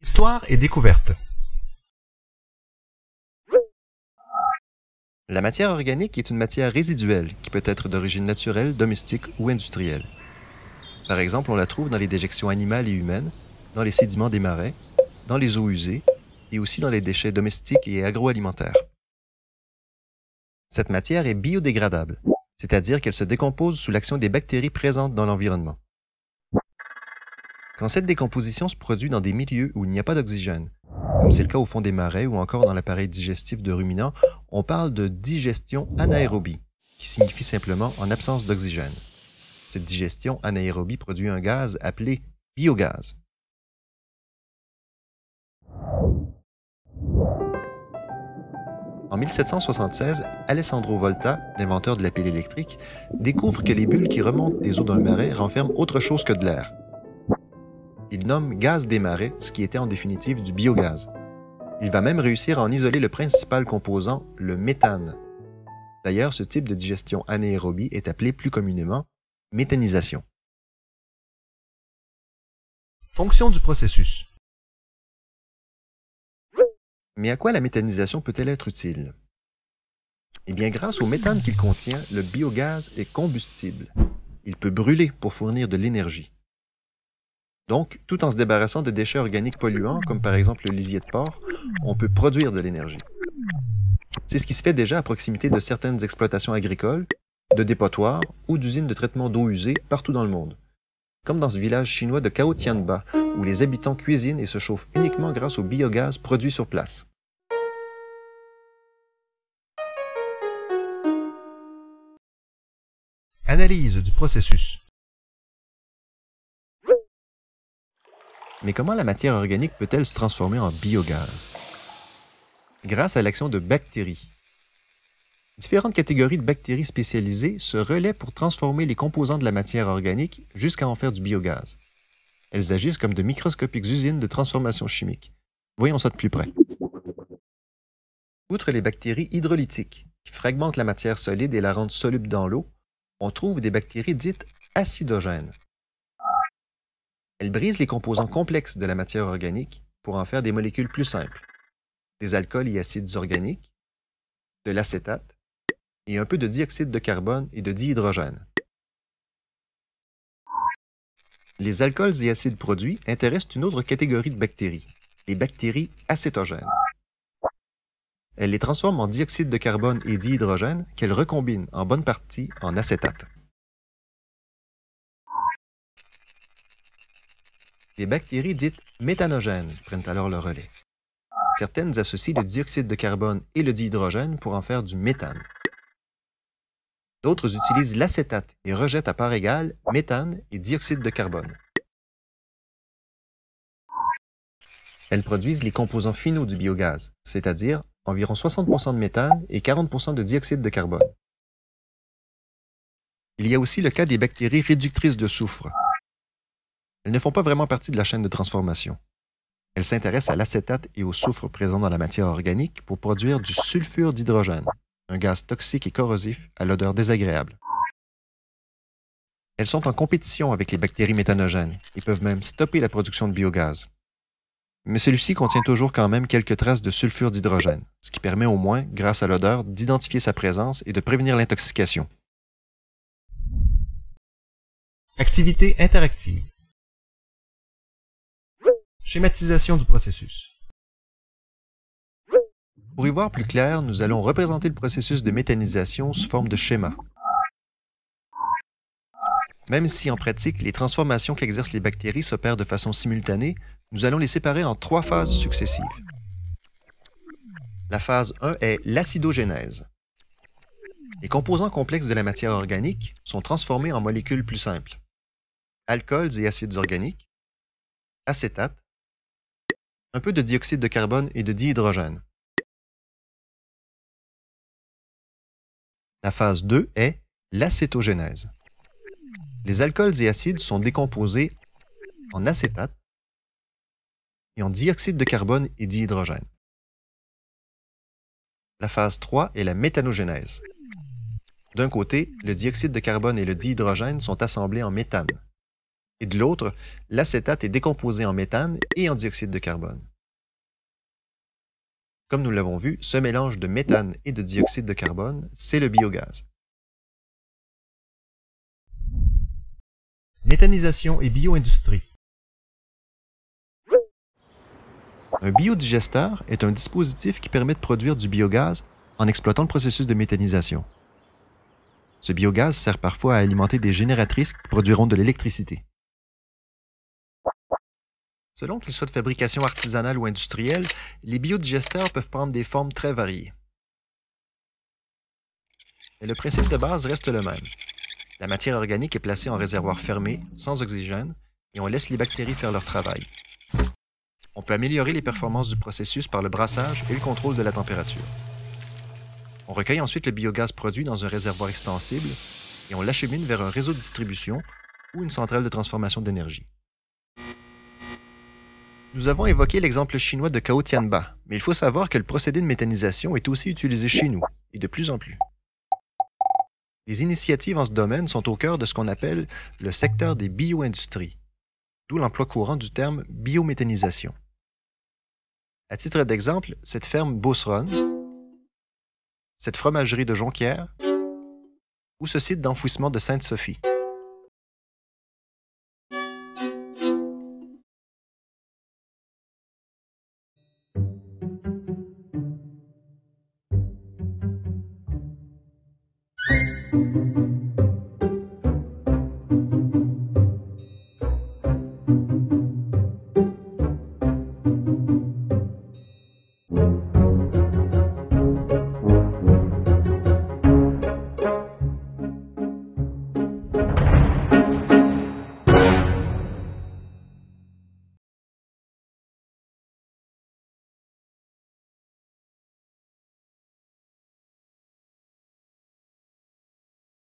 Histoire et découverte. La matière organique est une matière résiduelle qui peut être d'origine naturelle, domestique ou industrielle. Par exemple, on la trouve dans les déjections animales et humaines, dans les sédiments des marais, dans les eaux usées et aussi dans les déchets domestiques et agroalimentaires. Cette matière est biodégradable, c'est-à-dire qu'elle se décompose sous l'action des bactéries présentes dans l'environnement. Quand cette décomposition se produit dans des milieux où il n'y a pas d'oxygène, comme c'est le cas au fond des marais ou encore dans l'appareil digestif de ruminants, on parle de digestion anaérobie, qui signifie simplement en absence d'oxygène. Cette digestion anaérobie produit un gaz appelé biogaz. En 1776, Alessandro Volta, l'inventeur de la pile électrique, découvre que les bulles qui remontent des eaux d'un marais renferment autre chose que de l'air. Il nomme gaz des marais, ce qui était en définitive du biogaz. Il va même réussir à en isoler le principal composant, le méthane. D'ailleurs, ce type de digestion anaérobie est appelé plus communément méthanisation. Fonction du processus. Mais à quoi la méthanisation peut-elle être utile? Eh bien, grâce au méthane qu'il contient, le biogaz est combustible. Il peut brûler pour fournir de l'énergie. Donc, tout en se débarrassant de déchets organiques polluants, comme par exemple le lisier de porc, on peut produire de l'énergie. C'est ce qui se fait déjà à proximité de certaines exploitations agricoles, de dépotoirs ou d'usines de traitement d'eau usée partout dans le monde. Comme dans ce village chinois de Khao Tianba, où les habitants cuisinent et se chauffent uniquement grâce au biogaz produit sur place. Analyse du processus. Mais comment la matière organique peut-elle se transformer en biogaz? Grâce à l'action de bactéries. Différentes catégories de bactéries spécialisées se relaient pour transformer les composants de la matière organique jusqu'à en faire du biogaz. Elles agissent comme de microscopiques usines de transformation chimique. Voyons ça de plus près. Outre les bactéries hydrolytiques, qui fragmentent la matière solide et la rendent soluble dans l'eau, on trouve des bactéries dites acidogènes. Elles brisent les composants complexes de la matière organique pour en faire des molécules plus simples, des alcools et acides organiques, de l'acétate et un peu de dioxyde de carbone et de dihydrogène. Les alcools et acides produits intéressent une autre catégorie de bactéries, les bactéries acétogènes. Elles les transforment en dioxyde de carbone et dihydrogène qu'elles recombinent en bonne partie en acétate. Les bactéries dites méthanogènes prennent alors le relais. Certaines associent le dioxyde de carbone et le dihydrogène pour en faire du méthane. D'autres utilisent l'acétate et rejettent à part égale méthane et dioxyde de carbone. Elles produisent les composants finaux du biogaz, c'est-à-dire environ 60% de méthane et 40% de dioxyde de carbone. Il y a aussi le cas des bactéries réductrices de soufre. Elles ne font pas vraiment partie de la chaîne de transformation. Elles s'intéressent à l'acétate et au soufre présents dans la matière organique pour produire du sulfure d'hydrogène, un gaz toxique et corrosif à l'odeur désagréable. Elles sont en compétition avec les bactéries méthanogènes et peuvent même stopper la production de biogaz. Mais celui-ci contient toujours quand même quelques traces de sulfure d'hydrogène, ce qui permet au moins, grâce à l'odeur, d'identifier sa présence et de prévenir l'intoxication. Activité interactive. Schématisation du processus. Pour y voir plus clair, nous allons représenter le processus de méthanisation sous forme de schéma. Même si en pratique, les transformations qu'exercent les bactéries s'opèrent de façon simultanée, nous allons les séparer en 3 phases successives. La phase 1 est l'acidogénèse. Les composants complexes de la matière organique sont transformés en molécules plus simples. Alcools et acides organiques, acétate, un peu de dioxyde de carbone et de dihydrogène. La phase 2 est l'acétogénèse. Les alcools et acides sont décomposés en acétate et en dioxyde de carbone et dihydrogène. La phase 3 est la méthanogénèse. D'un côté, le dioxyde de carbone et le dihydrogène sont assemblés en méthane. Et de l'autre, l'acétate est décomposé en méthane et en dioxyde de carbone. Comme nous l'avons vu, ce mélange de méthane et de dioxyde de carbone, c'est le biogaz. Méthanisation et bioindustrie. Un biodigesteur est un dispositif qui permet de produire du biogaz en exploitant le processus de méthanisation. Ce biogaz sert parfois à alimenter des génératrices qui produiront de l'électricité. Selon qu'ils soient de fabrication artisanale ou industrielle, les biodigesteurs peuvent prendre des formes très variées. Mais le principe de base reste le même. La matière organique est placée en réservoir fermé, sans oxygène, et on laisse les bactéries faire leur travail. On peut améliorer les performances du processus par le brassage et le contrôle de la température. On recueille ensuite le biogaz produit dans un réservoir extensible et on l'achemine vers un réseau de distribution ou une centrale de transformation d'énergie. Nous avons évoqué l'exemple chinois de Cao Tianba, mais il faut savoir que le procédé de méthanisation est aussi utilisé chez nous, et de plus en plus. Les initiatives en ce domaine sont au cœur de ce qu'on appelle le secteur des bio-industries, d'où l'emploi courant du terme biométhanisation. À titre d'exemple, cette ferme Beauceronne, cette fromagerie de Jonquière ou ce site d'enfouissement de Sainte-Sophie.